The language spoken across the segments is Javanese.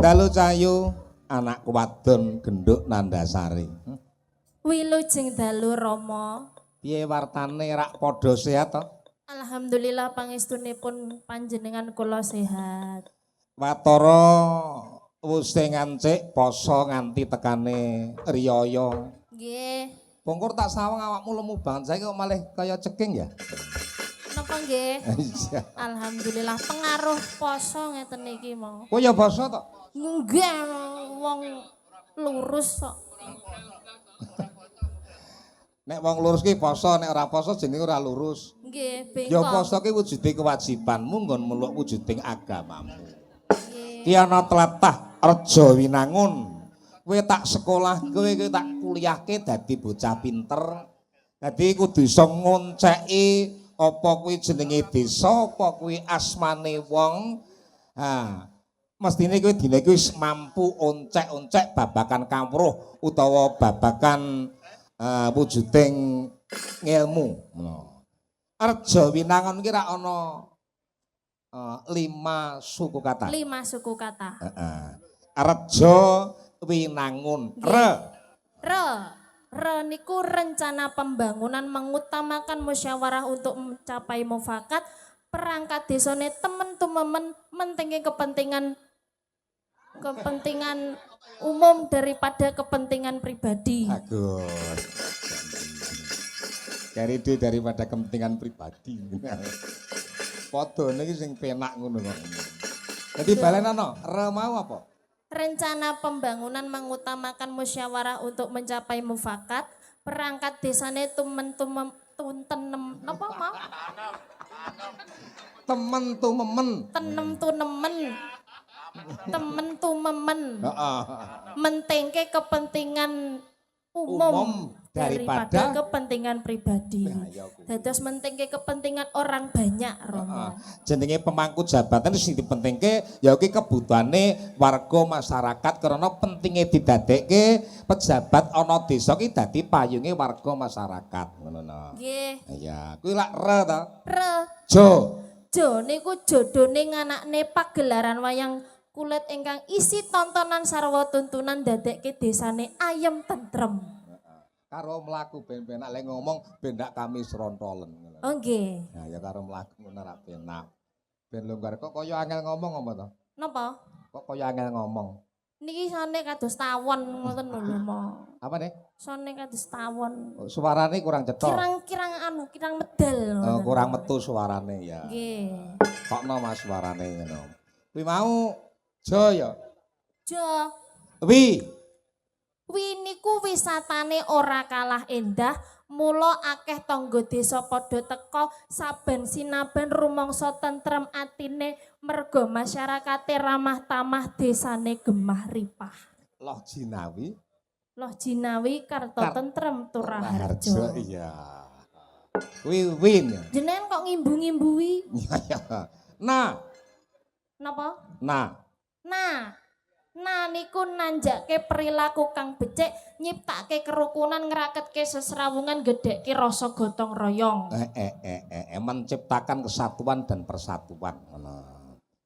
dalu Cahayu anakku wadon genduk Nandasari. Wilujeng dalu Rama. Piye wartane rak padha sehat to? Alhamdulillah pangestunipun panjenengan kula sehat. Watara wis ngancik poso nganti tekane riyaya. Nggih. Pungkur tak sawang awakmu lemu banget saiki kok malih kaya ceking ya. Napa nggih? Iya. Alhamdulillah pengaruh poso ngeten iki mau. Kowe ya poso to? Nggih wong lurus kok. Nek wong lurus ki poso, nek ora poso jenenge ora lurus. Nggih, Ya bengkok. poso ki wujude kewajibanmu nggon meluk wujuding agamamu. Nggih. Ki ana tlatah Reja Winangun. Kowe tak sekolah, kowe tak kuliahke dadi bocah pinter. Dadi kudu iso ngonceki apa kuwi jenenge desa, apa kuwi asmane wong. Ha, mestine kowe dina iki wis mampu oncek-oncek babakan kawruh utawa babakan wujuding ngilmu. Reja Winangun ki ra ana 5 suku kata. 5 suku kata. Reja Winangun. Re niku rencana pembangunan mengutamakan musyawarah untuk mencapai mufakat. Perangkat desane temen-temen mentingin kepentingan umum daripada kepentingan pribadi. Bagus. Cari duit daripada kepentingan pribadi. Padha niki sing penak ngono kok. Dadi balenono, re mau apa? Rencana pembangunan mengutamakan musyawarah untuk mencapai mufakat. Perangkat desane temen-temen apa mau? Temen tumemen. Mentengke kepentingan umum daripada kepentingan pribadi. Dados mentengke kepentingan orang banyak, Romo. Jenenge pemangku jabatan sing dipentingke ya iki kebutuhane warga masyarakat karena pentinge didadekke pejabat ana desa ki dadi payunge warga masyarakat ngono no. Nggih. Iya, kuwi lak re ta? Re. Jo niku jodone nganakne pagelaran wayang kulit ingkang isi tontonan sarwa tuntunan dadekke desane ayem tentrem. Karo mlaku ben-benak lek ngomong ben ndak kami srontolen ngono. Oh nggih. Nah ya karo mlaku ngono ra penak. Ben longgar kok kaya angel ngomong apa to? Napa? Kok kaya angel ngomong. Niki sone kados tawon ngoten lho, Mo. Apa nih? Sone kados tawon. Oh, suarane kurang cetha. Kirang medal. Oh, kurang metu suarane ya. Nggih. Kokno Mas suarane ngono. Kuwi mau Jo ya. Jo. Wi niku wisatane ora kalah endah, mula akeh tangga desa padha teka saben sinaben rumangsa tentrem atine merga masyarakate ramah tamah desane gemah ripah. Loh Jinawi karto tentrem Turaharjo. Iya. Kuwi win. Jenengan kok ngimbu-ngimbui? Nah. Napa? Nah niku nanjake perilaku kang becik, nyiptake kerukunan, ngraketke sesrawungan, gedhekke rasa gotong royong. Menciptakan kesatuan dan persatuan.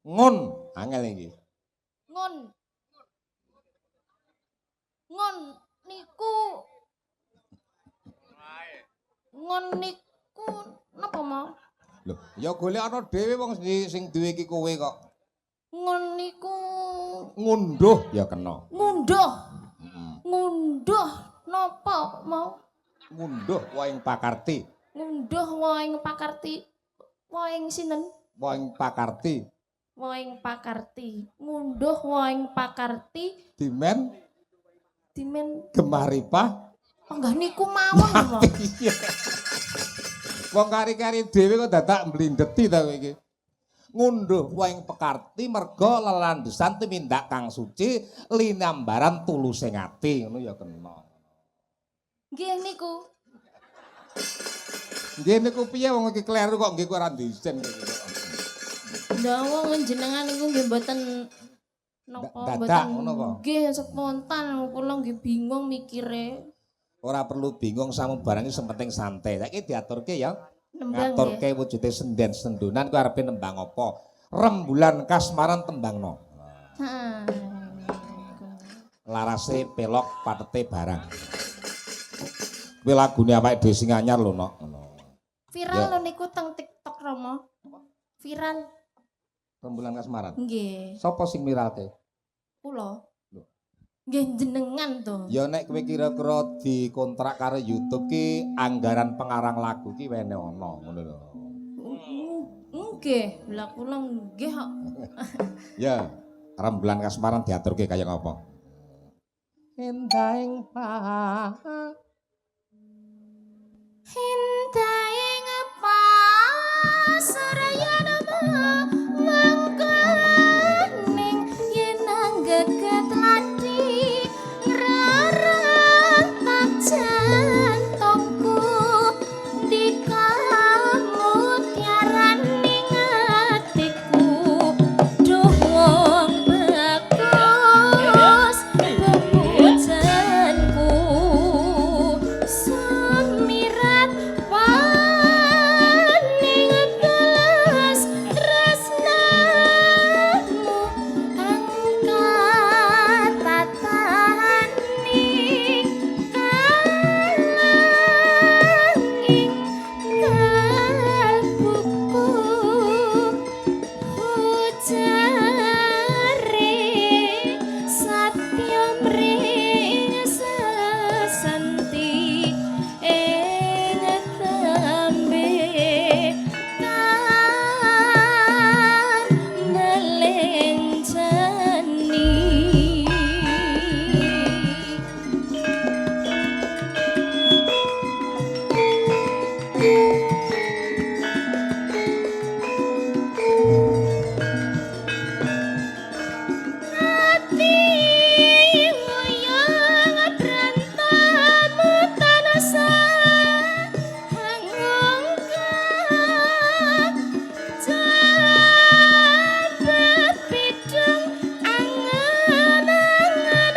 Ngun, angel iki. Ngun niku napa mau? Lho, ya golek ana dhewe wong sing duwe iki kowe kok. Ngun niku ngunduh ya kena. Ngunduh napa mau? Ngunduh waing pakarti. Waing sinten? Waing pakarti. Ngunduh waing pakarti. Dimen gemah ripah. Enggak niku mawon lho. Wong kari-kari dhewe kok dadak mblindeti ta kowe iki. Ngunduh waing pekarti merga lelandesan tumindak kang suci linambaran tulusing ati ngono ya kena. Nggih niku piye wong iki kleru kok nggih ora ndisen iki. Lah wong jenengan niku nggih mboten napa mboten nggih spontan kula nggih bingung mikire. Ora perlu bingung sama barang iki penting santai. Saiki diaturke ya. Ngaturke wujude senden sendunan ku arepe nembang apa? Rembulan kasmaran tembangno. larase pelok patete barang. Kuwi lagune awake dhewe sing anyar lho, Nok. Ngono. Viral lho niku teng TikTok Romo. Viral. Rembulan kasmaran. Nggih. Sapa sing mirate? Kula. Lho. Nggih jenengan to. Ya nek kowe kira-kira dikontrak karo YouTube ki anggaran pengarang lagu ki wene ana, ngono lho. Nggih, lha kula nggih kok. Ya, rembulan kasmaran diaturke kaya ngapa? Endahing Hintaing pasraya nama mangkaning yen anggeget lati ngrarantak jantungku di kamu tiaraning atiku duh wong bagus bebujanku semirat paning belas tresnamu angkat tatani kalanging kalbuku Ujare satya mring sesanti ing tembe kan melenjani. Ati wayang prantamu tanasa hangongka jabat bidung angan-angan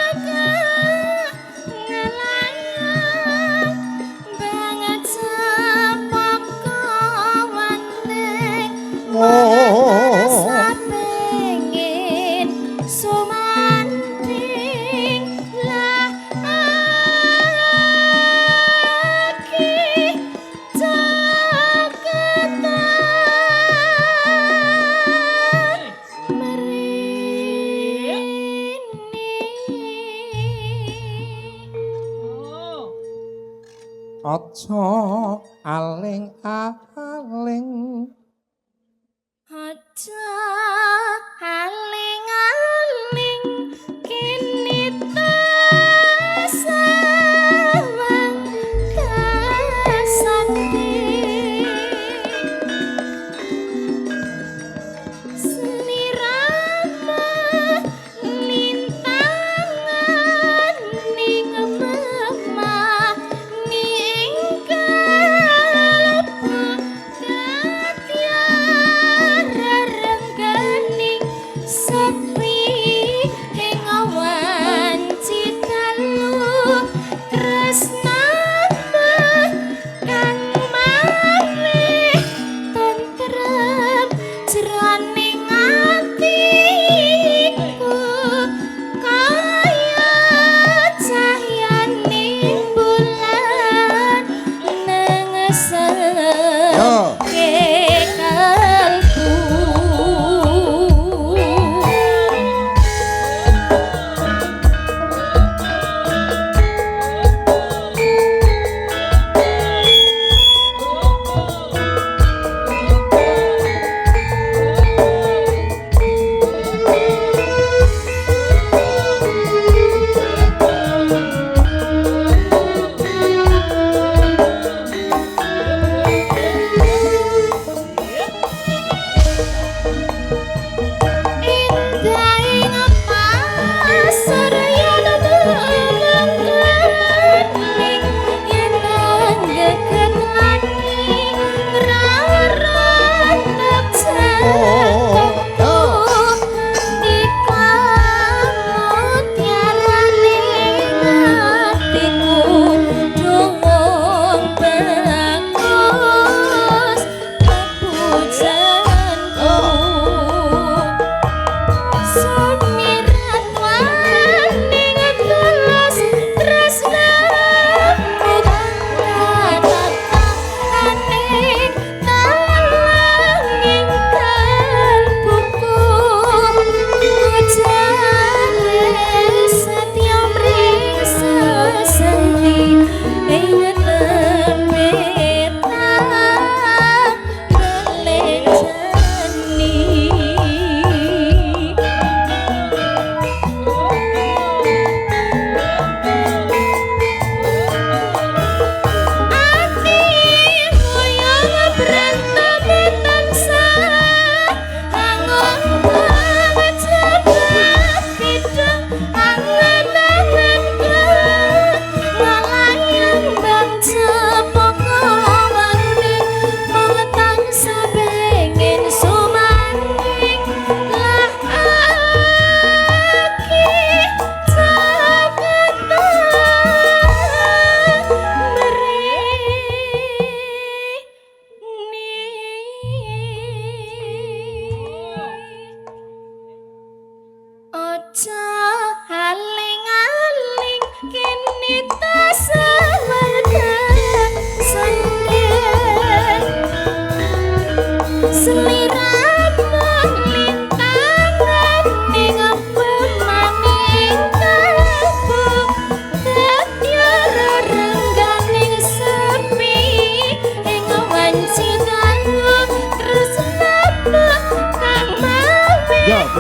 ngelayang banget sepakawaning rasa pengin sumanding lagi jaketan merini. aja aling-aling Aja aling-aling kini tasawang kasakti sliramu lintangan ning memah ning kalbu dadya rarengga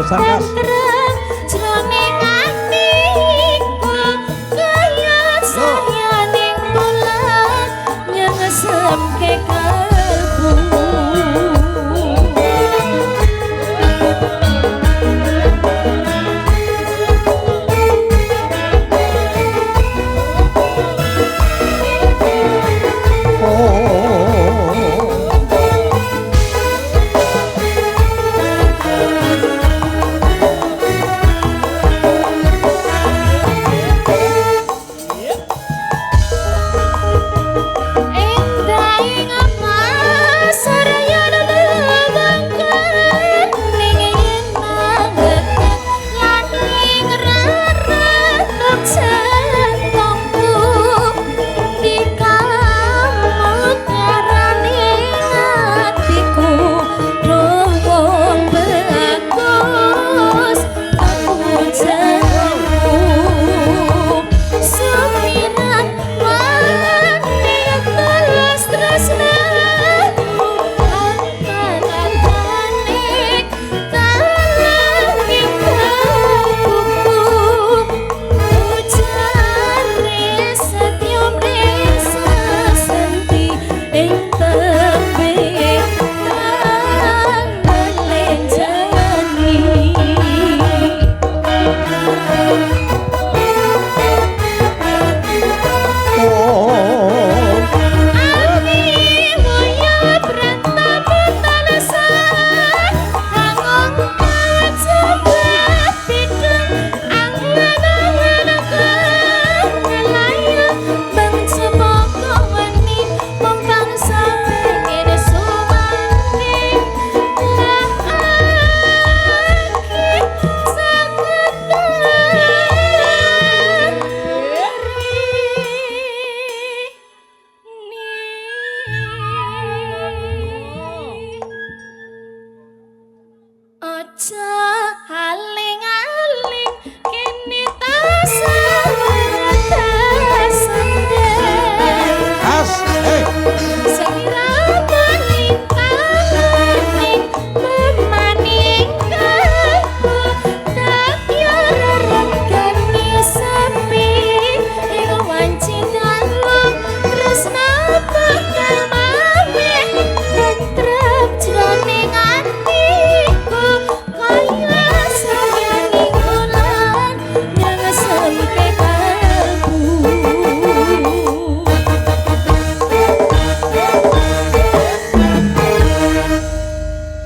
Sangkas.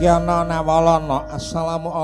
Yana Nawalana. Assalamualaikum.